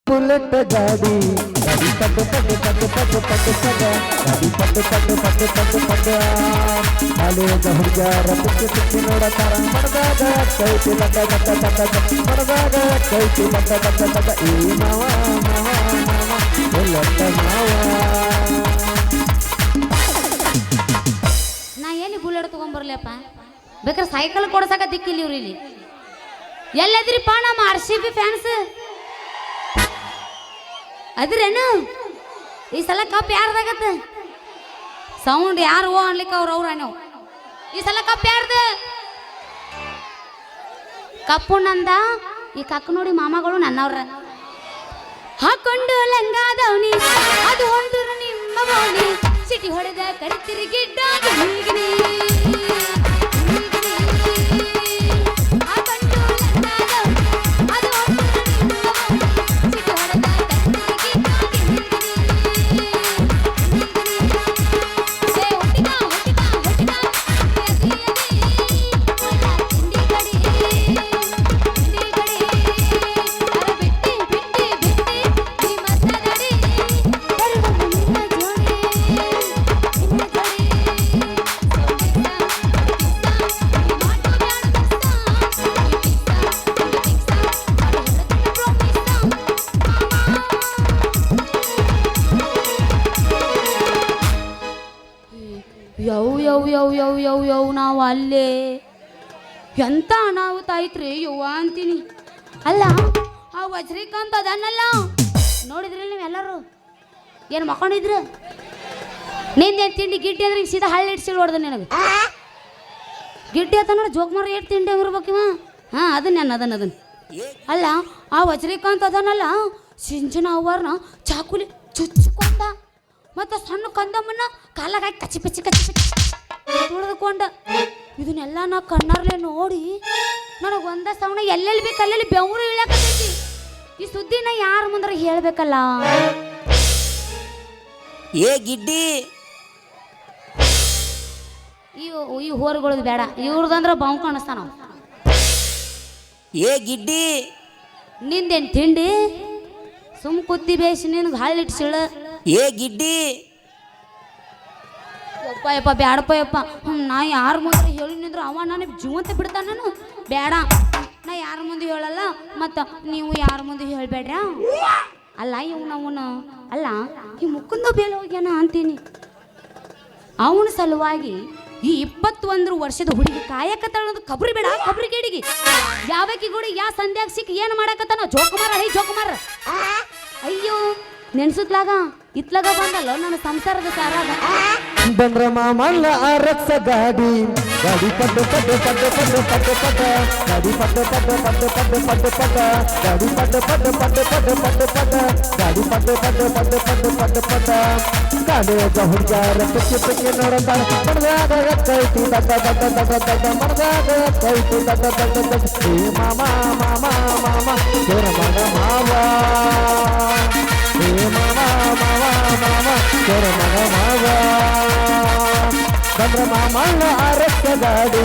Bullet ಗಾಡಿ ಗಾಡಿ ಪಟ್ಟು ಪಟ್ಟು ಪಟ್ಟು ಪಟ್ಟು ಪಟ್ಟು ಪಟ ಗಾಡಿ ಪಟ್ಟು ಪಟ್ಟು ಪಟ್ಟು ಪಟ್ಟು ಪಟ ಕಾಲೇಜ ಹುಡುಗಾರ ತುಕ್ಕಿ ತುಕ್ಕಿ ನೋಡತಾರ ಮನದಾಗ ಕೈತಿ ಲಕ್ಕ ಲಕ್ಕ ಲಕ್ಕ ಮನದಾಗ ಕೈತಿ ಲಕ್ಕ ಲಕ್ಕ ಲಕ್ಕ ಈ ಮಾವ ಮಾವ ಮಾವ ಬುಲೆಟ್ ಮಾವ. ನಾ ಏನು ಬುಲೆಟ್ ತಗೊಂಬರ್ಲಪ್ಪ, ಬೇಕಾದ್ರೆ ಸೈಕಲ್ ಕೊಡ್ಸಕ ದಿಕ್ಕಿಲ್ಲ ಇವ್ರು. ಇಲ್ಲಿ ಎಲ್ಲದ್ರಿಪ್ಪ ನಮ್ಮ RCB ಫ್ಯಾನ್ಸ್ ಅದ್ರೇನು? ಈ ಸಲ ಕಪ್ ಯಾರ್ದಾಗತ್ತ? ಸೌಂಡ್ ಯಾರು ಓ ಅನ್ಲಿಕ್ಕೆ ಅವ್ರ ನೀವು ಈ ಸಲ ಕಪ್ ಯಾರ್ದು? ಕಪ್ಪು ನಂದ. ಈ ಕಕ್ಕ ನೋಡಿ ಮಾಮಗಳು ನನ್ನವ್ರ ಹಾಕೊಂಡು ಲಂಗಾದವನಿ ಅದು ಹೊಂದ್ರು ನಿಮ್ಮ ಬೋಣಿ ಸಿಟಿ ಹೊಡೆದ ಕರಿತಿರಿ ಗಿಡ್ಡ ಗಿಣಿಗಿಣಿ. ಯವ್ ನಾವು ಅಲ್ಲೇ ಎಂತ ಅನಾಹುತ ಐತ್ರಿ ಯವ್ವ ಅಂತೀನಿ. ಅಲ್ಲ ಆ ವಜ್ರಿಕಾಂತ್ ಅದನ್ನಲ್ಲ ನೋಡಿದ್ರಿ ನೀವು ಎಲ್ಲರೂ? ಏನು ಮಕ್ಕೊಂಡಿದ್ರು? ನಿಂದೇನು ತಿಂಡಿ ಗಿಡ್ಡಿ ಅಂದ್ರೆ ಈಗ ಸೀದಾ ಹಳ್ಳಿ ಇಡ್ಸಿಲ್ ಹೊಡ್ದ ನಿನಗೆ ಗಿಡ್ಡಿ ಆತ ನೋಡಿ ಜೋಕ್ ಮಾರ ಎಷ್ಟು ತಿಂಡಿ ಇರ್ಬೇಕಿವ. ಹಾಂ ಅದನ್ನ ಅಲ್ಲ ಆ ವಜ್ರಿಕಾಂತ್ ಅದನ್ನಲ್ಲ ಸಿಂಚನ ಅವ್ವಾರನ ಚಾಕುಲಿ ಚುಚ್ಚಿಕೊಂಡ ಮತ್ತು ಸಣ್ಣ ಕಂದಮ್ಮನ್ನ ಕಾಲಾಗ ಕಚ್ಚಿ ಪಚ್ಚಿ ತುಳಿದುಕೊಂಡ. ಇದನ್ನೆಲ್ಲ ನಾ ಕಣ್ಣಾರ್ಲೆ ನೋಡಿ ನನಗೆ ಒಂದ ಸವಣ ಎಲ್ಲೆಲ್ಲಿ ಬೇಕು ಅಲ್ಲೆಲ್ಲಿ ಬೆವರು ಇಳಕತ್ತೈತಿ. ಈ ಸುದ್ದಿನ ಯಾರ ಮುಂದ್ರ ಹೇಳ್ಬೇಕಲ್ಲ. ಏ ಗಿಡ್ಡಿ ಈ ಹೋರ್ಗಳದ್ ಬೇಡ, ಇವ್ರದಂದ್ರ ಬಾವು ಕಾಣಿಸ್ತಾನ. ಏ ಗಿಡ್ಡಿ ನಿಂದೇನು ತಿಂಡಿ? ಸುಮ್ ಕುತ್ತಿ ಬೇಸಿ ನಿನ್ಗೆ ಹಳ್ಳಿಟ್ಸಿಳ. ಏ ಗಿಡ್ಡಿ ಯಪ್ಪ ಬ್ಯಾಡಪ್ಪ ಯಪ್ಪ. ನಾ ಯಾರ ಮುಂದೆ ಹೇಳಿ ನಿಂದ್ರು ಅವ ನನಗೆ ಜೀವಂತ ಬಿಡ್ತಾನ. ನಾನು ಬೇಡ, ನಾ ಯಾರ ಮುಂದೆ ಹೇಳಲ್ಲ, ಮತ್ತು ನೀವು ಯಾರ ಮುಂದೆ ಹೇಳಬೇಡ್ರ. ಅಲ್ಲ ಅವನ ಅಲ್ಲ ಈ ಮುಕ್ಕಂದ ಬೇಲೆ ಹೋಗ್ಯಾನ ಅಂತೀನಿ. ಅವನ ಸಲುವಾಗಿ ಈ 21 ವರ್ಷದ ಹುಡುಗಿ ಕಾಯಕತ್ತಳೋದು ಕಬ್ರಿ ಬೇಡ. ಕಬ್ರಿ ಗೇಡಿಗೆ ಯಾವಕಿ ಗುಡಿ ಯಾ ಸಂಧ್ಯಾಗ ಸಿಕ್ಕ ಏನು ಮಾಡಕತ್ತಾನ? ಜೋಕುಮಾರ ಹೈ ಜೋಕುಮಾರ. ಅಯ್ಯೋ ನೆನ್ಸುದ್ಲಾಗ ಇತ್ಲಾಗ ಬಂದಲ್ಲ ನನ್ನ ಸಂಸಾರದ ಸಾರಾಗ ಬಂದ್ರ ಮಾಮಲ್ಲ RX ಗಾಡಿ ಗಾಡಿ ಪಡ್ಡು ಪಡ್ಡು ಪಡ್ಡು ಪಡ್ಡು ಪಡ್ಡು ಪಡ್ಡ ಗಾಡಿ ಪಡ್ಡು ಪಡ್ಡು ಪಡ್ಡು ಪಡ್ಡು ಪಡ್ಡು ಪಡ್ಡ ಗಾಡಿ ಪಡ್ಡು ಪಡ್ಡು ಪಡ್ಡು ಪಡ್ಡು ಪಡ್ಡು ಪಡ್ಡ ಗಾಡಿ ಪಡ್ಡು ಪಡ್ಡು ಪಡ್ಡು ಪಡ್ಡು ಪಡ್ಡು ಪಡ್ಡ ಕಾಲೇಜ ಹುಡುಗಾರ ತುಕ್ಕಿ ತುಕ್ಕಿ ನೋಡತಾರ ಮನದಾಗ ಕೈತಿ ದಡ್ಡ ದಡ್ಡ ದಡ್ಡ ದಡ್ಡ ಮನದಾಗ ಕೈತಿ ದಡ್ಡ ದಡ್ಡ ದಡ್ಡ ಏ ಮಾಮ ಮಾಮ ಮಾಮ ಜೋರ ಮಗ ಮಾವ ಏ ಮಾಮ ಮಾವ ಮಾಮ ಜೋರ ಮಗ ಮಾವ. ಬಂದ್ರ ಮಾಮಲ್ಲ RX ಗಾಡಿ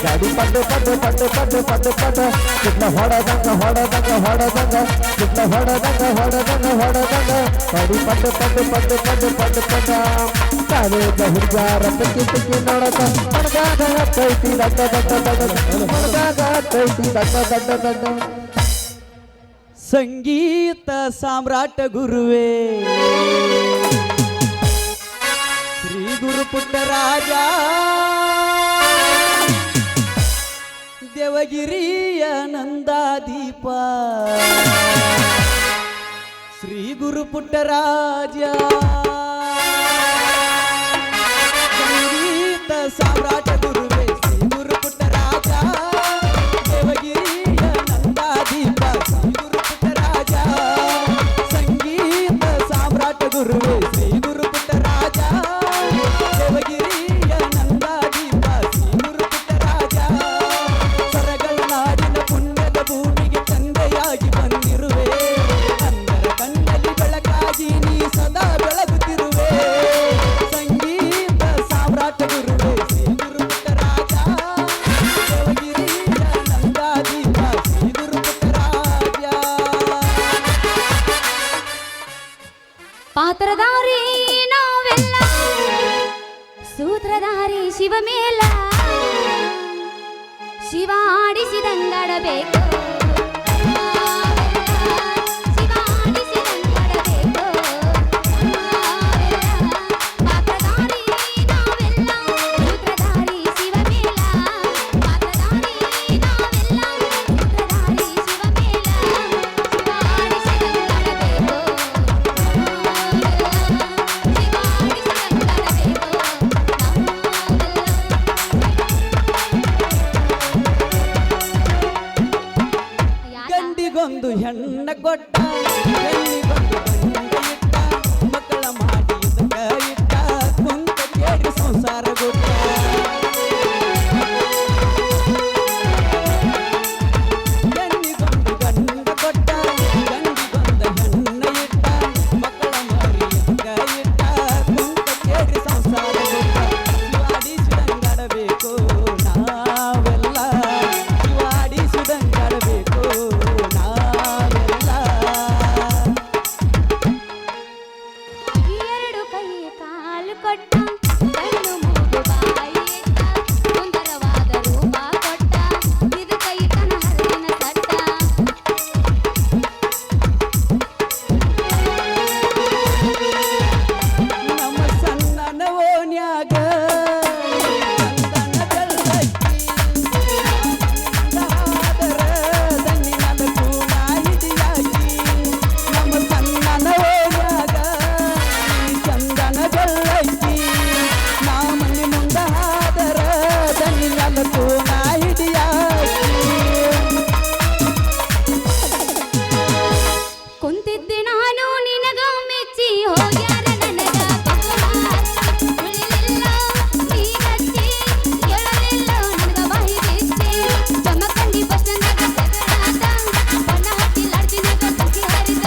ಗಾಡಿ ಪಡ್ಡು ಪಡ್ಡು ಪಡ್ಡು ಪಡ್ಡು ಪಡ್ಡು ಪಡ್ಡ ಕಿಟ್ಲ ಹೊಡದಂಗ ಹೊಡದಂಗ ಹೊಡದಂಗ ಕಿಟ್ಲ ಹೊಡದಂಗ ಹೊಡದಂಗ ಹೊಡದಂಗ ಗಾಡಿ ಪಡ್ಡು ಪಡ್ಡು ಪಡ್ಡು ಪಡ್ಡು ಪಡ್ಡು ಪಡ್ಡ ಕಾಲೇಜ ಹುಡುಗಾರ ತುಕ್ಕಿ ತುಕ್ಕಿ ನೋಡತ ಮನದಾಗ ಕೈತಿ ದಡ್ಡ ದಡ್ಡ ದಡ್ಡ ಮನದಾಗ ಕೈತಿ ದಡ್ಡ ದಡ್ಡ ದಡ್ಡ. ಸಂಗೀತ ಸಾಮ್ರಾಟ ಗುರುವೇ ಶ್ರೀ ಗುರು ಪುಟ್ಟರಾಜ ದೇವಗಿರಿಯ ನಂದಾದೀಪ ಶ್ರೀ ಗುರು ಪುಟ್ಟರಾಜ ಸಂಗೀತ ಸಾಮ್ರಾಟ ಗುರುವೇ ಶ್ರೀ ಗುರು ಪುಟ್ಟರಾಜ ದೇವಗಿರಿಯ ನಂದಾದೀಪ ಶ್ರೀ ಗುರು ಪುಟ್ಟರಾಜ ಸಂಗೀತ ಸಾಮ್ರಾಟ ಗುರುವೇ ಶ್ರೀ ಗುರು ಪುಟ್ಟರಾಜ ದೇವಗಿರಿಯ ನಂದಾದೀಪ ಶ್ರೀ ಗುರು ಪುಟ್ಟರಾಜ ಸ್ವರಗಳ ನಾಡಿನ ಪುಣ್ಯದ ಭೂಮಿಗೆ ತಂದೆಯಾಗಿ ಬಂದಿರುವೆ ಅಂದರ ಕಣ್ಣಲ್ಲಿ ಬೆಳಕಾಗಿ ನೀ ಸದಾ ಬೆಳಗುತ್ತಿರುವೆ ಸಂಗೀತ ಸಾಮ್ರಾಟ ಗುರುವೇ ಶ್ರೀ ಗುರು ಪಾತ್ರಧಾರಿ ನಾವೆಲ್ಲ ಸೂತ್ರಧಾರಿ ಶಿವ ಮೇಲ ಶಿವ ಆಡಿಸಿದಂಗಡಬೇಕು ಗಂಡಿಗೊಂದು ಹೆಣ್ಣ ಕೊಟ್ಟ ಹೆಣ್ಣಿಗೊಂದು ಗಂಡ ಇಟ್ಟ ಮಕ್ಕಳ ಮಾಡಿ ಇಟ್ಟ ಕುಂತ ಕೇಳಿ ಸಂಸಾರ ಕೊಟ್ಟ ಹೆಣ್ಣಿಗೊಂದು ಗಂಡ ಕೊಟ್ಟ ಗಂಡಿಗೊಂದು ಹೆಣ್ಣ ಇಟ್ಟ ಮಕ್ಕಳ ಮಾಡಿ ಇಟ್ಟ ಕುಂತ ಕೇಳಿ ಸಂಸಾರ ಕೊಟ್ಟ ಶಿವಾಡಿಸಿದಂಗಡಬೇಕು ನಾವೆಲ್ಲ ಶಿವಾಡಿಸಿದಂಗಡಬೇಕು ಎರಡು ಕೈ ಕಾಲು ಕೊಟ್ಟ ಕಣ್ಣು ಮೂಗು ಬಾಯಿ ಇಟ್ಟ ಸುಂದರವಾದ ರೂಪ ಕೊಟ್ಟ ಇದು ಕೈ ಕಣ ಹಲ್ಲಿನ ತಟ್ಟ ನಮ್ಮ ಸಣ್ಣನ ಓಣ್ಯಾಗ ಚಂದನ ಬೆಳ್ಳಕ್ಕಿ ಆದರ ದಣ್ಣಿನದ ಕೂಣ ಹಿಡಿಯಾಗಿ ನಮ್ಮ ಸಣ್ಣನ ಓಣ್ಯಾಗ ಚಂದನ ಬೆಳ್ಳಕ್ಕಿ ನಾ ಮನೆ ಮುಂದ ಆದರ ದಣ್ಣಿನದ ಕೂಣ ಹಿಡಿಯಾಗಿ ಕುಂತಿದ್ದೆ ನಾನು ನಿನಗ ಮೆಚ್ಚಿ ಹೋಗ್ಯಾರ ನನಗ ಉಳಿಲಿಲ್ಲ ನೀನಚ್ಚಿ ಕೇಳಲಿಲ್ಲ ನನಗ ಬಾಯಿ ಬಿಚ್ಚಿ ಚಮಕಂಡಿ ಬಸ್ಸಂದಾಗ ಜಗಳಾದ ಬಣ್ಣ ಹಚ್ಚಿ ಲಾಡ್ಜಿನಾಗ ಕಸಿ ಹರಿದ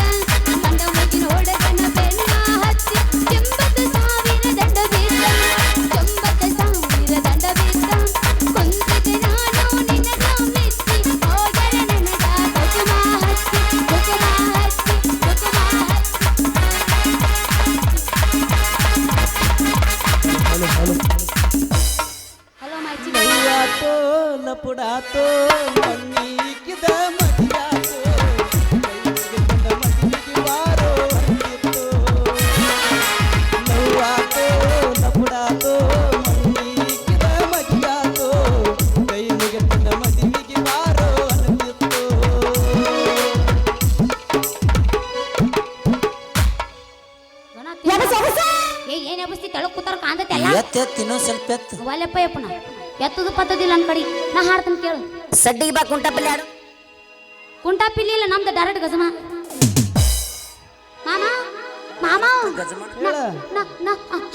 ಮಂಡ ಮುಗಿನ ಓಡಗನ ಬೆನ್ನ ಹಚ್ಚಿ 90,000 ದಂಡ ಬಿದ್ದ 90,000 ದಂಡ ಬಿದ್ದ ಕುಂತಿದ್ದೆ ನಾನು ನಿನಗ ಮೆಚ್ಚಿ ಹೋಗ್ಯಾರ ನನಗ ಕುಸುಮ ಹಚ್ಚಿ ಕುಸುಮ ಹಚ್ಚಿ ಕುಸುಮ ಹಚ್ಚಿ ಹಲೋ ಮಾಚಿ ನೈಯಾತೋ ಲಪುಡಾತೋ ಮಣ್ಣೀಕಿದ ಮಡಿಯಾತೋ ಕೈಗಿದ್ದ ಮಡಿಗೆ ಬಾರೋ ಅಂತಿತ್ತು ನೈಯಾತೋ ಲಪುಡಾತೋ ಮಣ್ಣೀಕಿದ ಮಡಿಯಾತೋ ಕೈ ಮುಗಿದ ಮಡಿಗೆ ಬಾರೋ ಅಂತಿತ್ತು ಏನ್ ಎಬ್ಬಿಸ್ತಿ ತೆಳಗ್ ಕೂತಾರ ಕಾಂದತೆ ಅಲ್ಲ ಎತ್ತೆತ್ತು ಇನ್ನೊಂದು ಸ್ವಲ್ಪ ಎತ್ತು ಒಲೆಪ್ಪ ಯಪ್ಪನ ಎತ್ತದು ಪತ್ತದಿಲ್ಲ ನನ್ನ ಕಡೆ ನಾ ಹಾಡ್ತೀನಿ ಕೇಳು ಸಡ್ಡಿಗೆ ಬಾ ಕುಂಟಪಲ್ಲಿ ಆಡು ಕುಂಟಾ ಪಿಲ್ಲಿ ಇಲ್ಲ ನಮ್ದು ಡೈರೆಕ್ಟ್ ಗಜಮ ಮಾಮ ಮಾಮ ಗಜಮಾನ ಹೇಳ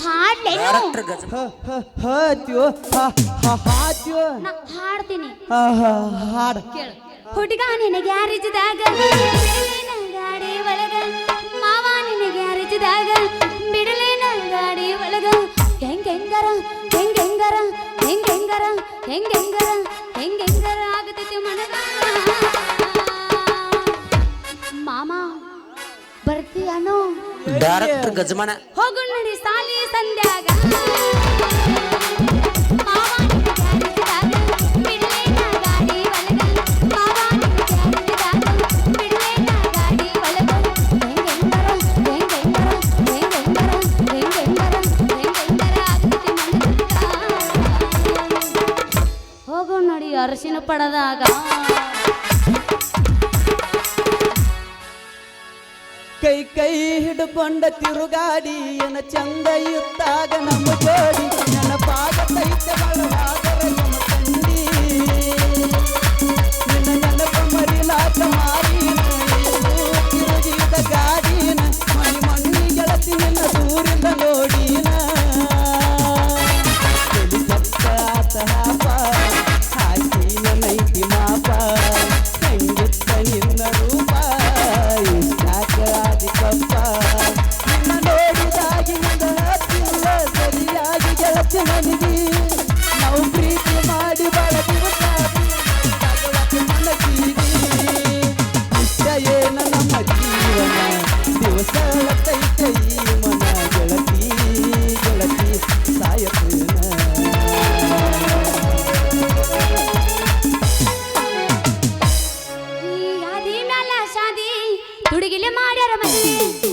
ಹಾಡ್ಲೇನು ಡೈರೆಕ್ಟರ್ ಗಜಮಾನ ಹಾತ್ಯೋ ಹಾತ್ಯೋ ನಾ ಹಾಡ್ತೀನಿ ಹಾಡ ಕೇಳು ಹುಡುಗ ನಿನ ಗ್ಯಾರೇಜ್ದಾಗ ಗಾಡಿ ಒಳಗ ಮಾವ ನಿನ ಗ್ಯಾರೇಜ್ದಾಗ ಬಿಡಲೇನ ಗಾಡಿ ಒಳಗ ಹೆಂಗಾರ ಹೆಂಗಾರ ಹೆಂಗಾರ ಹೆಂಗಾರ ಹೆಂಗಾರ ಆಗತೈತಿ ಮನಗ ಮಾಮ ಬರ್ತೀಯನೋ ಡೈರೆಕ್ಟರ್ ಗಜಮಾನ ಹೋಗು ನಡಿ ಸಾಲಿ ಸಂಧ್ಯಾಗ ಮಾವ ನಿನ ಗ್ಯಾರೇಜ್ದಾಗ ಬಿಡಲೇನ ಗಾಡಿ ಒಳಗ ಮಾವ ನಿನ ಗ್ಯಾರೇಜ್ದಾಗ ಬಿಡಲೇನ ಗಾಡಿ ಒಳಗ ಹೆಂಗಾರ ಆಗತೈತಿ ಮನಗ ಹೋಗು ನೋಡಿ ಅರಸಿನ ಪಡದಾಗ ಕೈ ಕೈ ಹಿಡ್ಕೊಂಡ ತಿರುಗಾಡಿ ಏನ ಚಂದ ಇತ್ತಾಗ ನಮ್ಮ ಜೋಡಿ ನೆನಪಾಗತೈತೆ ಬಳವಾದರ ನಮ್ಮ ತಂಡಿ ನಿನ್ನ ನೆನಪ ಮರಿಲಾಕ ಮಾರಿನ ತಿರುಗಿದ ಗಾಡಿನ ಮಣಿ ಮಣ್ಣಿ ಗೆಳತಿ ನಿನ್ನ ದೂರಿಂದ ನೋಡಿನ ಆತ ಹಾಪ ಹಾಕಿನ ನೈತಿ ಮಾಪ ಹೆಂಗಿತ್ತ ನಿನ್ನ ರೂಪ ಇಷ್ಟಾಕ ಆದಿಕಪ್ಪ ನಿನ್ನ ನೋಡಿದಾಗಿನಿಂದ ಹತ್ತಿಲ್ಲ ಸರಿಯಾಗಿ ಗೆಳತಿ ನನಗೆ ನಾವು ಪ್ರೀತಿ ಮಾಡಿ ಬಾಳ ದಿವಸ ಮನಗೀಗಿ ತುಡುಗಿಲೆ ಮಾಡ್ಯಾರ ಮದುವೆ